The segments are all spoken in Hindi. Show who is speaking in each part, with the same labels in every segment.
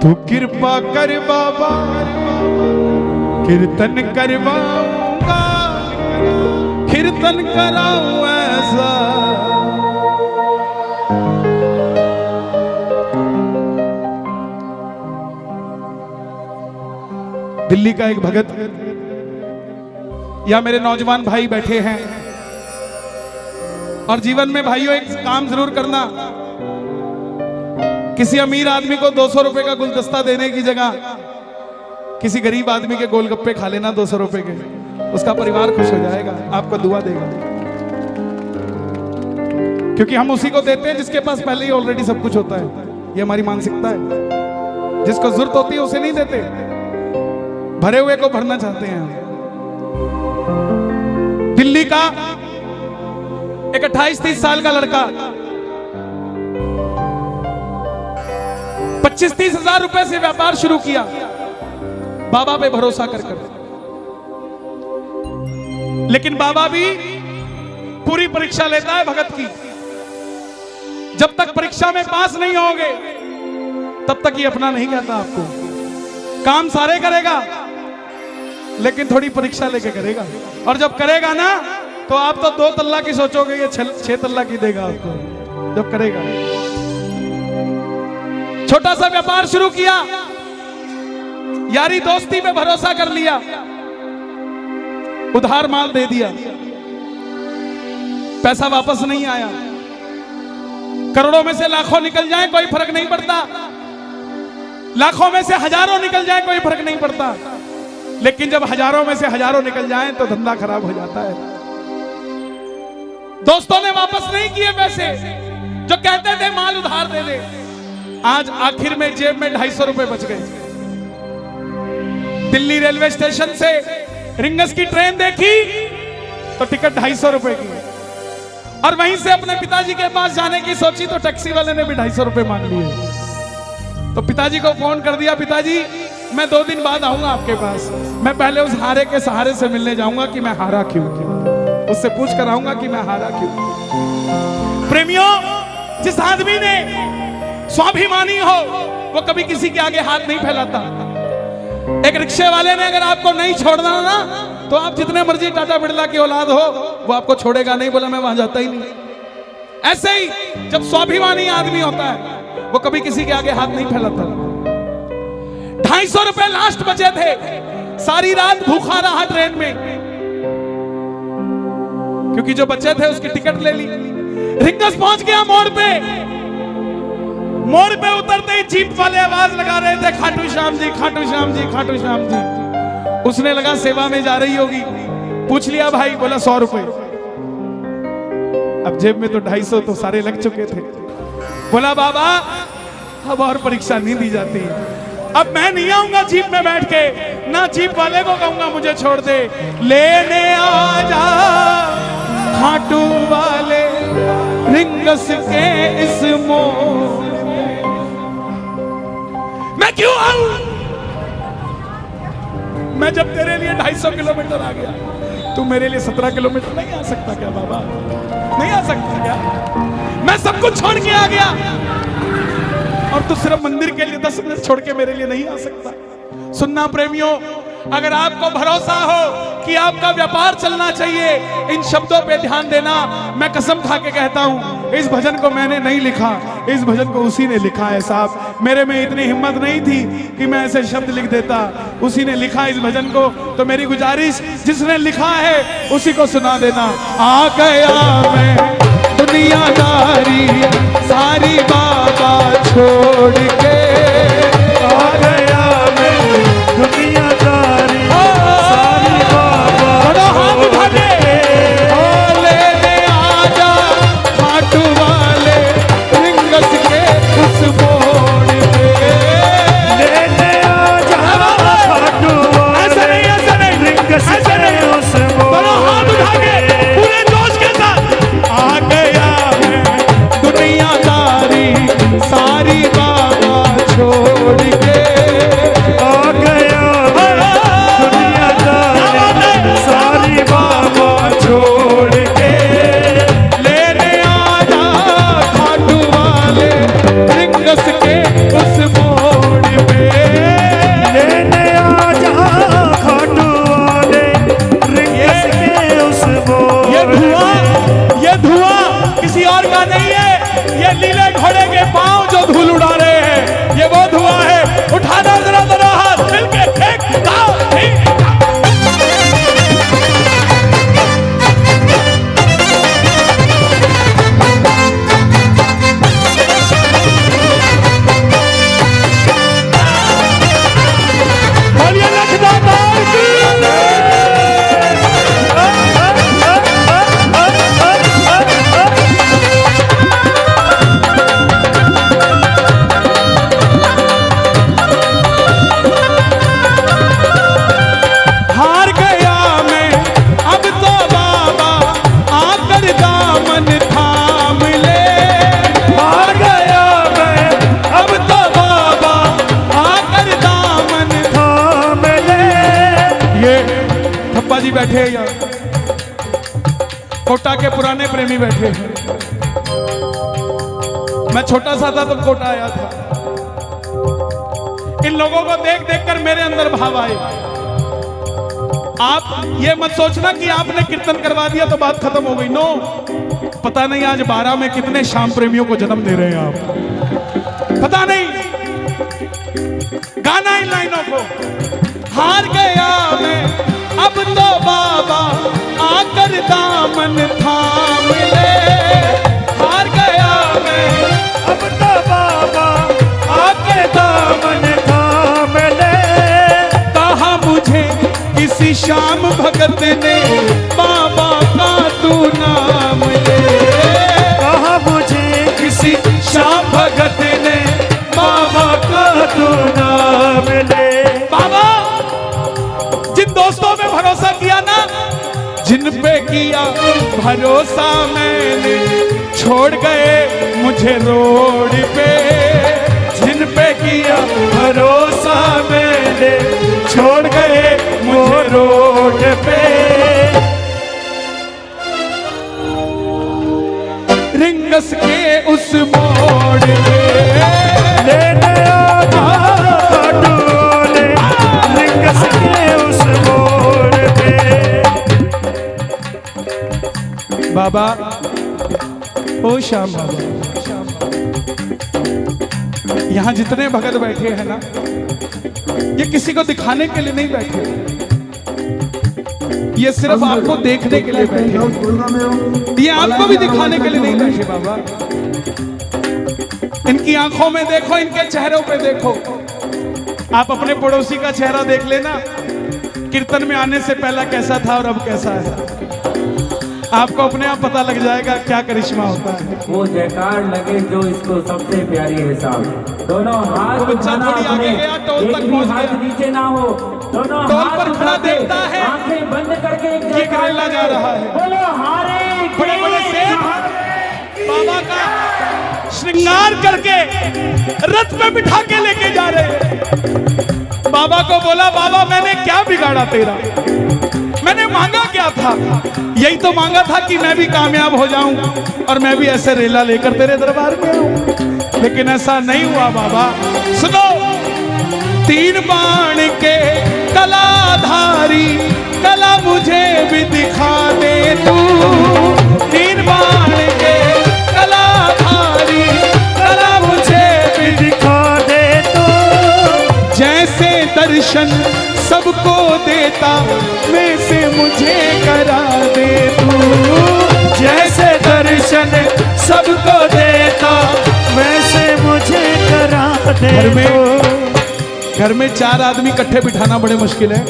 Speaker 1: तू कृपा कर बाबा, कीर्तन करवाऊंगा, कीर्तन कराऊं ऐसा। दिल्ली का एक भगत या मेरे नौजवान भाई बैठे हैं, और जीवन में भाइयों एक काम जरूर करना, किसी अमीर आदमी को 200 रुपए का गुलदस्ता देने की जगह किसी गरीब आदमी के गोलगप्पे खा लेना 200 रुपए के, उसका परिवार खुश हो जाएगा, आपको दुआ देगा। क्योंकि हम उसी को देते हैं जिसके पास पहले ही ऑलरेडी सब कुछ होता है। ये हमारी मानसिकता है। जिसको जरूरत होती है उसे नहीं देते, भरे हुए को भरना चाहते हैं हम। दिल्ली का एक 28-30 साल का लड़का 25-30 हजार रुपए से व्यापार शुरू किया, बाबा पे भरोसा कर कर। लेकिन बाबा भी पूरी परीक्षा लेता है भगत की। जब तक परीक्षा में पास नहीं होगे तब तक ये अपना नहीं कहता आपको। काम सारे करेगा लेकिन थोड़ी परीक्षा लेके करेगा, और जब करेगा ना तो आप तो 2 तल्ला की सोचोगे, ये 6 तल्ला की देगा आपको जब करेगा। छोटा सा व्यापार शुरू किया, यारी दोस्ती पे भरोसा कर लिया, उधार माल दे दिया, पैसा वापस नहीं आया। करोड़ों में से लाखों निकल जाए कोई फर्क नहीं पड़ता, लाखों में से हजारों निकल जाए कोई फर्क नहीं पड़ता, लेकिन जब हजारों में से हजारों निकल जाए तो धंधा खराब हो जाता है। दोस्तों ने वापस नहीं किए पैसे, जो कहते थे माल उधार दे दे। आज आखिर में जेब में 250 रुपए बच गए। दिल्ली रेलवे स्टेशन से रिंगस की ट्रेन देखी तो टिकट 250 रुपए की, और वहीं से अपने पिताजी के पास जाने की सोची तो टैक्सी वाले ने भी 250 रुपए मांग लिए। तो पिताजी को फोन कर दिया, पिताजी मैं 2 दिन बाद आऊंगा आपके पास, मैं पहले उस हारे के सहारे से मिलने जाऊंगा कि मैं हारा क्यों, उससे पूछ कर आऊंगा कि मैं हारा क्यों। प्रेमियों, जिस आदमी ने स्वाभिमानी हो वो कभी किसी के आगे हाथ नहीं फैलाता। एक रिक्शे वाले ने अगर आपको नहीं छोड़ना ना तो आप जितने मर्जी टाटा बिरला की औलाद हो वो आपको छोड़ेगा नहीं, बोला मैं वहां जाता ही नहीं। ऐसे ही जब स्वाभिमानी आदमी होता है वो कभी किसी के आगे हाथ नहीं फैलाता। 250 रुपए लास्ट बचे थे, सारी रात भूखा रहा ट्रेन में, क्योंकि जो बचे थे उसकी टिकट ले ली। रिंगस पहुंच गया मोड़ पे, मोड़ पे उतरते ही जीप वाले आवाज लगा रहे थे, खाटू श्याम जी, खाटू श्याम जी, खाटू श्याम जी। उसने लगा सेवा में जा रही होगी, पूछ लिया भाई, बोला 100 रुपए। अब जेब में तो 250 तो सारे लग चुके थे। बोला बाबा अब और परीक्षा नहीं दी जाती, अब मैं नहीं आऊंगा जीप में बैठ के, ना जीप वाले को कहूंगा मुझे छोड़ दे, लेने आ जा खाटू वाले रिंगस के इस मोड़। मैं क्यों आऊं? मैं जब तेरे लिए 250 किलोमीटर आ गया, तू मेरे लिए 17 किलोमीटर नहीं आ सकता क्या बाबा? नहीं आ सकता क्या? मैं सब कुछ छोड़ के आ गया और तू सिर्फ मंदिर के लिए 10 मिनट छोड़ के मेरे लिए नहीं आ सकता। सुनना प्रेमियों, अगर आपको भरोसा हो कि आपका व्यापार चलना चाहिए, इन शब्दों पे ध्यान देना। मैं कसम खा के कहता हूं, इस भजन को मैंने नहीं लिखा, इस भजन को उसी ने लिखा है साहब। मेरे में इतनी हिम्मत नहीं थी कि मैं ऐसे शब्द लिख देता, उसी ने लिखा इस भजन को। तो मेरी गुजारिश, जिसने लिखा है उसी को सुना देना। आ गया मैं दुनियादारी सारी बाबा छोड़ के,
Speaker 2: आ गया मैं दुनियादारी सारी बाबा छोड़ के,
Speaker 1: लेने आजा खाटू वाले रिंगस के उस मोड़ पे,
Speaker 2: लेने आजा खाटू वाले रिंगस के उस मोड़ पे।
Speaker 1: पूरे जोश के साथ आ गया मैं दुनियादारी घोड़े के पांव जो धूल उड़ा रहे हैं, ये वो धुआं है। उठाना जरा जरा हाथ मिलके एक दाव, एक दाव। बोलिए लखनऊ की। हार गया मैं अब तो बाबा आकर दामन थाम ले।
Speaker 2: हार गया मैं
Speaker 1: अब तो बाबा आकर दामन
Speaker 2: थाम ले।
Speaker 1: ये थप्पा जी बैठे हैं यहाँ, कोटा के पुराने प्रेमी बैठे हैं। मैं छोटा सा था तो कोटा आया था। इन लोगों को देख देख कर मेरे अंदर भाव आए। आप ये मत सोचना कि आपने कीर्तन करवा दिया तो बात खत्म हो गई। नो, पता नहीं आज 12 में कितने शाम प्रेमियों को जन्म दे रहे हैं आप, पता नहीं। गाना इन लाइनों को, हार गया मैं अब तो बाबा आकर दामन थाम ले। हार गया मैं
Speaker 2: अब तो बाबा आके दामन थाम ले।
Speaker 1: कहा मुझे किसी श्याम भगत ने बाबा का तू नाम ले।
Speaker 2: कहा मुझे
Speaker 1: किसी श्याम भगत ने बाबा का
Speaker 2: तू नाम ले।
Speaker 1: बाबा जिन दोस्तों पे भरोसा किया ना, जिन पे किया भरोसा मैंने, छोड़ गए मुझे रोड पे। जिन पे किया
Speaker 2: भरोसा मैंने, छोड़ गए मुझे रोड पे।
Speaker 1: रिंगस के उस मोड़ पे
Speaker 2: लेने आजा डोले, रिंगस के उस मोड़ पे।
Speaker 1: बाबा, ओ श्याम बाबा, यहाँ जितने भगत बैठे हैं ना, ये किसी को दिखाने के लिए नहीं बैठे, ये सिर्फ आपको देखने के लिए बैठे हैं। ये आपको भी दिखाने के लिए नहीं बैठे बाबा। इनकी आंखों में देखो, इनके चेहरों पे देखो। आप अपने पड़ोसी का चेहरा देख लेना, कीर्तन में आने से पहला कैसा था और अब कैसा है। आपको अपने आप पता लग जाएगा क्या करिश्मा होता है।
Speaker 3: वो जयकार लगे जो इसको सबसे प्यारी है साहब। दोनों हाथ
Speaker 1: वो बच्चा
Speaker 3: उठाना
Speaker 1: थोड़ी आगे
Speaker 3: अपने,
Speaker 1: गया, टोल
Speaker 3: एक
Speaker 1: तक
Speaker 3: भी
Speaker 1: पहुंच
Speaker 3: हाथ
Speaker 1: गया।
Speaker 3: नीचे ना हो। दोनों
Speaker 1: टोल
Speaker 3: हाथ
Speaker 1: पर खड़ा
Speaker 3: उठा के,
Speaker 1: देखता है,
Speaker 3: आंखें बंद करके एक
Speaker 1: ये
Speaker 3: जयकार
Speaker 1: करेला जा रहा है।
Speaker 3: बोलो हारे
Speaker 1: बड़े बड़े सेठ बाबा का श्रृंगार करके रथ पे बिठा के लेके जा रहे हैं। बाबा को बोला, बाबा मैंने क्या बिगाड़ा तेरा, मैंने मांगा क्या था? यही तो मांगा था कि मैं भी कामयाब हो जाऊं और मैं भी ऐसे रेला लेकर तेरे दरबार में आऊं, लेकिन ऐसा नहीं हुआ बाबा। सुनो, 3 बाण के कलाधारी कला मुझे भी दिखा दे तू। 3 बाण के कलाधारी कला मुझे भी
Speaker 2: दिखा दे तू।
Speaker 1: जैसे दर्शन सबको देता वैसे मुझे करा दे तू।
Speaker 2: जैसे दर्शन सबको देता वैसे मुझे करा दे तू।
Speaker 1: घर में 4 आदमी इकट्ठे बिठाना बड़े मुश्किल है।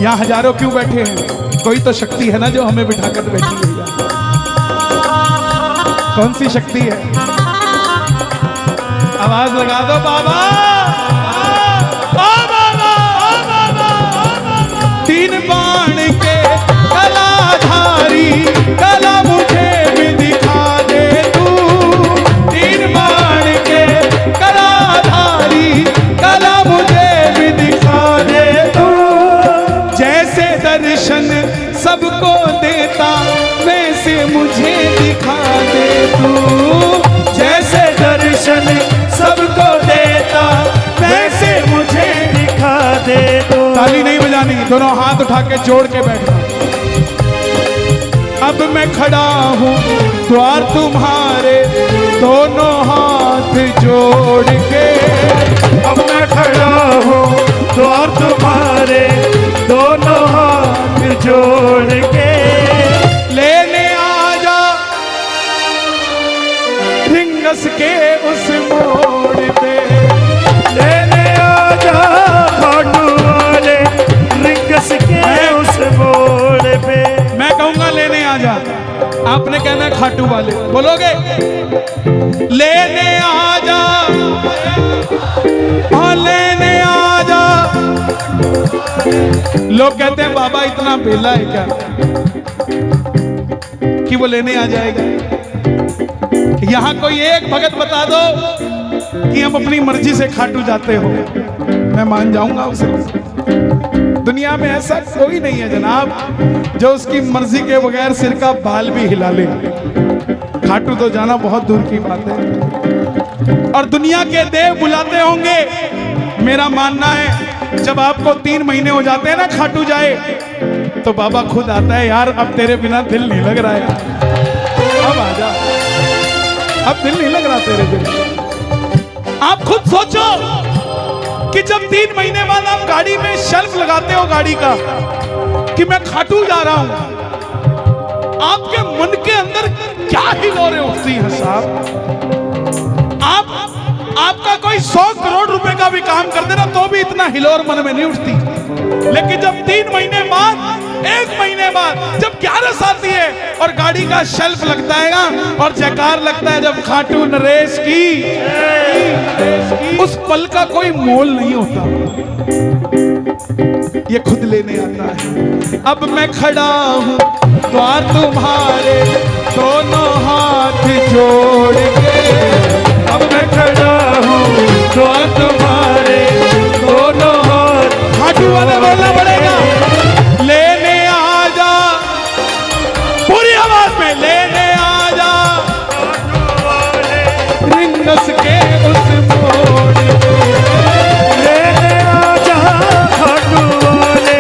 Speaker 1: यहाँ हजारों क्यों बैठे हैं? कोई तो शक्ति है ना जो हमें बिठाकर बैठी है। कौन सी शक्ति है? आवाज लगा दो बाबा। 3 बाण के कलाधारी कला मुझे भी दिखा दे तू। 3 बाण के कलाधारी कला मुझे भी दिखा दे तू। जैसे दर्शन सबको देता वैसे मुझे दिखा दे तू।
Speaker 2: जैसे दर्शन सबको देता वैसे मुझे दिखा दे तू।
Speaker 1: ताली नहीं बजानी, दोनों हाथ उठा के जोड़ के बैठना। अब मैं खड़ा हूँ द्वार तुम्हारे, दोनों हाथ जोड़ के।
Speaker 2: अब मैं खड़ा हूँ द्वार तुम्हारे, दोनों हाथ जोड़ के।
Speaker 1: लेने आजा रिंगस के उस मोड़ पे,
Speaker 2: लेने आजा खाटू वाले रिंगस के उस मोड़ पे।
Speaker 1: मैं कहूंगा लेने आजा, आपने कहना है खाटू वाले, बोलोगे? लेने आजा, हाँ लेने आजा। लोग कहते हैं बाबा इतना बेला है क्या कि वो लेने आ जाएगा? यहां कोई एक भगत बता दो कि हम अपनी मर्जी से खाटू जाते हो, मैं मान जाऊंगा उसे। दुनिया में ऐसा कोई नहीं है जनाब जो उसकी मर्जी के बगैर सिर का बाल भी हिला ले। खाटू तो जाना बहुत दूर की बात है। और दुनिया के देव बुलाते होंगे, मेरा मानना है जब आपको 3 महीने हो जाते हैं ना खाटू जाए, तो बाबा खुद आता है, यार अब तेरे बिना दिल नहीं लग रहा है, अब आजा, अब दिल नहीं लग रहा तेरे बिना। आप खुद सोचो कि जब 3 महीने बाद आप गाड़ी में शेल्फ लगाते हो गाड़ी का कि मैं खाटू जा रहा हूं, आपके मन के अंदर क्या हिलोरें उठती हैं साहब? आपका कोई 100 करोड़ रुपए का भी काम कर देना तो भी इतना हिलोर मन में नहीं उठती। लेकिन जब 3 महीने बाद, 1 महीने बाद जब 11 आती है और गाड़ी का शेल्फ लगता है ना और जयकार लगता है जब खाटू नरेश की, उस पल का कोई मोल नहीं होता। ये खुद लेने आता है। अब मैं खड़ा हूं द्वार तुम्हारे, दोनों हाथ जोड़ के।
Speaker 2: अब मैं खड़ा हूँ द्वार तुम्हारे, दोनों हाथ।
Speaker 1: खाटू वाले बोलना पड़ेगा, लेने आजा, पूरी आवाज में लेने आजा रिंगस के उस मोड़ पे।
Speaker 2: लेने आजा खाटू वाले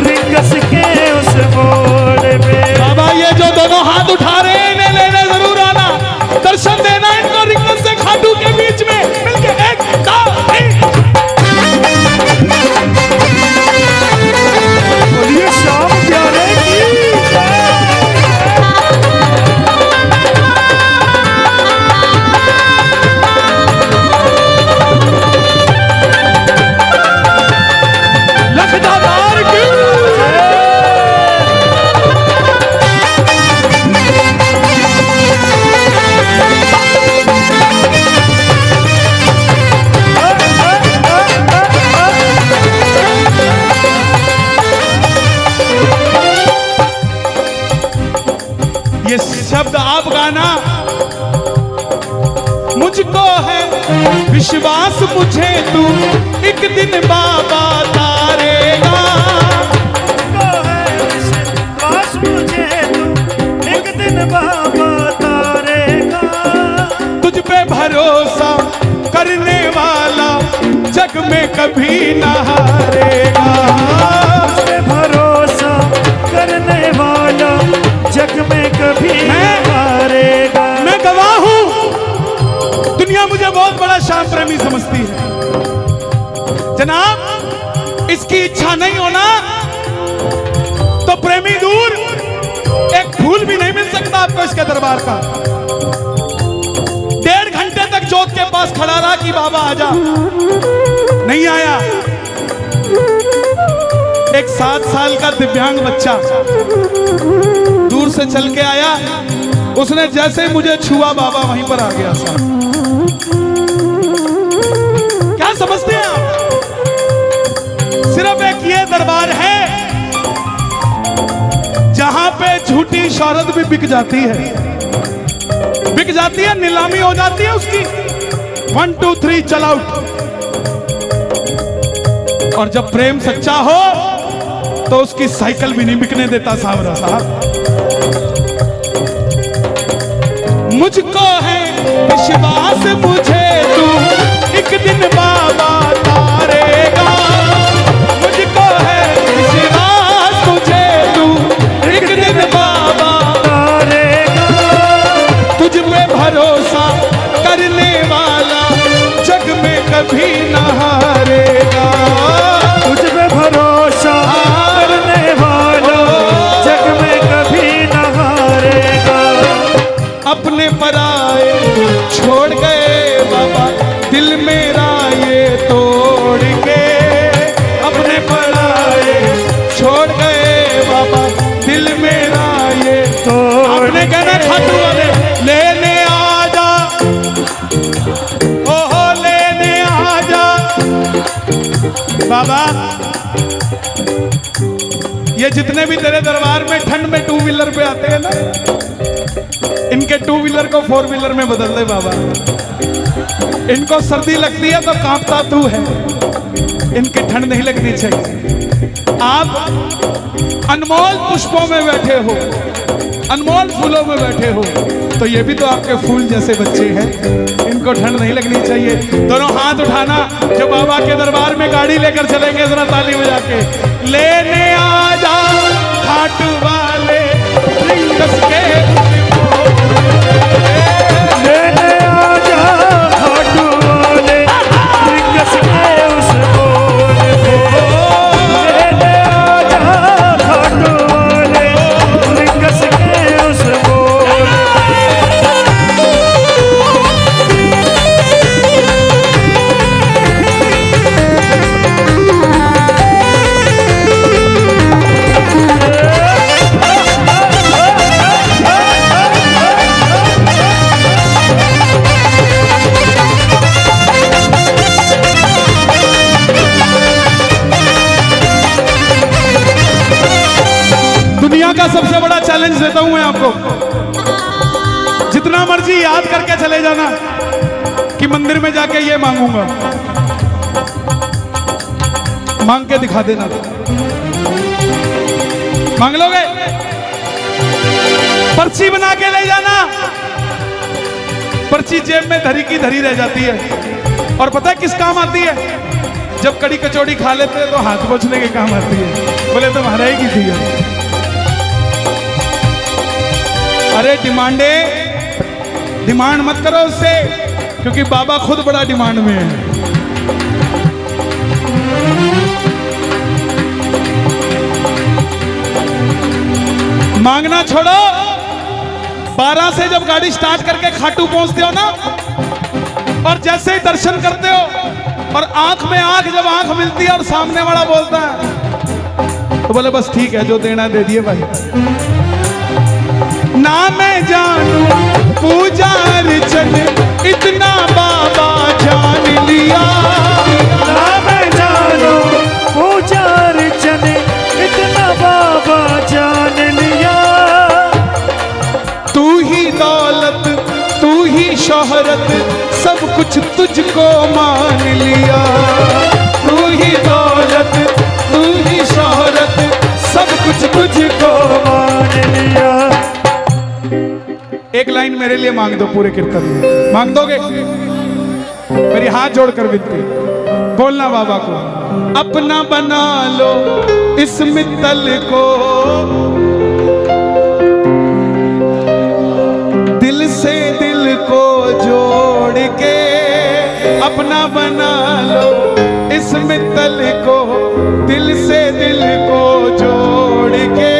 Speaker 2: रिंगस के उस मोड़ पे।
Speaker 1: बाबा ये जो दोनों हाथ उठा रहे हैं इन्हें लेने जरूर आना, दर्शन देना इनको रिंगस से खाटू के बीच में मिलके। 1 2 3
Speaker 2: बोलिए श्याम प्यारे की जय।
Speaker 1: लखदादार की ये शब्द आप गाना। मुझको है विश्वास मुझे तू एक दिन बाबा तारेगा।
Speaker 2: तो है विश्वास मुझे तू एक दिन बाबा तारेगा।
Speaker 1: तुझ पे भरोसा करने वाला जग में कभी न हारेगा।
Speaker 2: तुझ पे भरोसा करने वाला जग में कभी नहीं हारेगा।
Speaker 1: मैं गवाह हूं, दुनिया मुझे बहुत बड़ा श्याम प्रेमी समझती है जनाब। इसकी इच्छा नहीं होना तो प्रेमी दूर, एक फूल भी नहीं मिल सकता आपको इसके दरबार का। 1.5 घंटे तक जोत के पास खड़ा रहा कि बाबा आजा, नहीं आया। एक 7 साल का दिव्यांग बच्चा दूर से चल के आया, उसने जैसे ही मुझे छुआ बाबा वहीं पर आ गया। साहब क्या समझते हैं आप? सिर्फ एक ये दरबार है जहां पे झूठी शौहरत भी बिक जाती है, बिक जाती है, नीलामी हो जाती है उसकी। 1 2 3 चल आउट। और जब प्रेम सच्चा हो तो उसकी साइकिल भी नहीं बिकने देता सावरा साहब। मुझको है विश्वास मुझे तू एक दिन बाबा तारेगा। मुझको है विश्वास मुझे तू एक दिन बाबा
Speaker 2: तारेगा।
Speaker 1: तुझ पे भरोसा कभी न हारेगा।
Speaker 2: तुझ पे भरोसा करने वाला जग में कभी न हारेगा।
Speaker 1: अपने पराए छोड़ गए बाबा दिल मेरा ये तोड़ के। अपने पराए छोड़ गए बाबा दिल मेरा ये
Speaker 2: तोड़
Speaker 1: आपने कहना खाटू वाले लेने आजा, ओहो लेने आजा बाबा। ये जितने भी तेरे दरबार में ठंड में टू व्हीलर पे आते हैं ना, इनके टू व्हीलर को फोर व्हीलर में बदल दे बाबा। इनको सर्दी लगती है तो कांपता तू है, इनकी ठंड नहीं लगनी चाहिए। आप अनमोल पुष्पों में बैठे हो, अनमोल फूलों में बैठे हो, तो ये भी तो आपके फूल जैसे बच्चे हैं, इनको ठंड नहीं लगनी चाहिए। दोनों हाथ उठाना जो बाबा के दरबार में गाड़ी लेकर चलेंगे, जरा ताली बजा के लेने आजा खाटू वाले रिंगस के।
Speaker 2: लेने आजा खाटू वाले रिंगस के उस बोल को। लेने आजा खाटू वाले रिंगस के उस बोल
Speaker 1: दुनिया का सबसे बड़ा चैलेंज देता हूं मैं आपको, जितना मर्जी याद करके चले जाना कि मंदिर में जाके ये मांगूंगा, मांग के दिखा देना। मांग लोगे? पर्ची बना के ले जाना, पर्ची जेब में धरी की धरी रह जाती है। और पता है किस काम आती है? जब कड़ी कचौड़ी खा लेते हैं तो हाथ पोंछने के काम आती है। बोले तुम्हारा ही की थी। अरे डिमांड मत करो उससे, क्योंकि बाबा खुद बड़ा डिमांड में है। मांगना छोड़ो, 12 से जब गाड़ी स्टार्ट करके खाटू पहुंचते हो ना, और जैसे ही दर्शन करते हो और आंख में आंख जब आंख मिलती है और सामने वाला बोलता है, तो बोले बस ठीक है, जो देना दे दिए भाई। ना मैं जानू पूजा अर्चन इतना बाबा जान लिया।
Speaker 2: ना मैं जानू पूजा अर्चन इतना बाबा जान लिया।
Speaker 1: तू ही दौलत तू ही शोहरत सब कुछ तुझको मान लिया। तू ही दौलत तू ही शोहरत सब कुछ तुझको
Speaker 2: मान लिया।
Speaker 1: एक लाइन मेरे लिए मांग दो पूरे कीर्तन में, मांग दोगे? मेरी हाथ जोड़कर विनती, बोलना बाबा को अपना बना लो इस मित्तल को, दिल से दिल को जोड़ के। अपना बना लो इस मित्तल को, दिल से दिल को जोड़ के।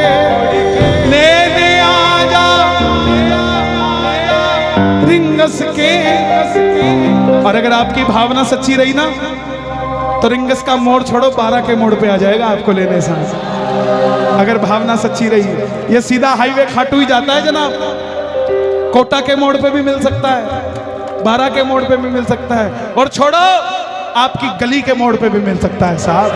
Speaker 1: लेने आजा रिंगस के। और अगर आपकी भावना सच्ची रही ना, तो रिंगस का मोड़ छोड़ो, 12 के मोड़ पे आ जाएगा आपको लेने साथ। अगर भावना सच्ची रही, ये सीधा हाईवे खाटू ही जाता है जनाब, कोटा के मोड़ पे भी मिल सकता है, 12 के मोड़ पे भी मिल सकता है, और छोड़ो आपकी गली के मोड़ पे भी मिल सकता है साहब।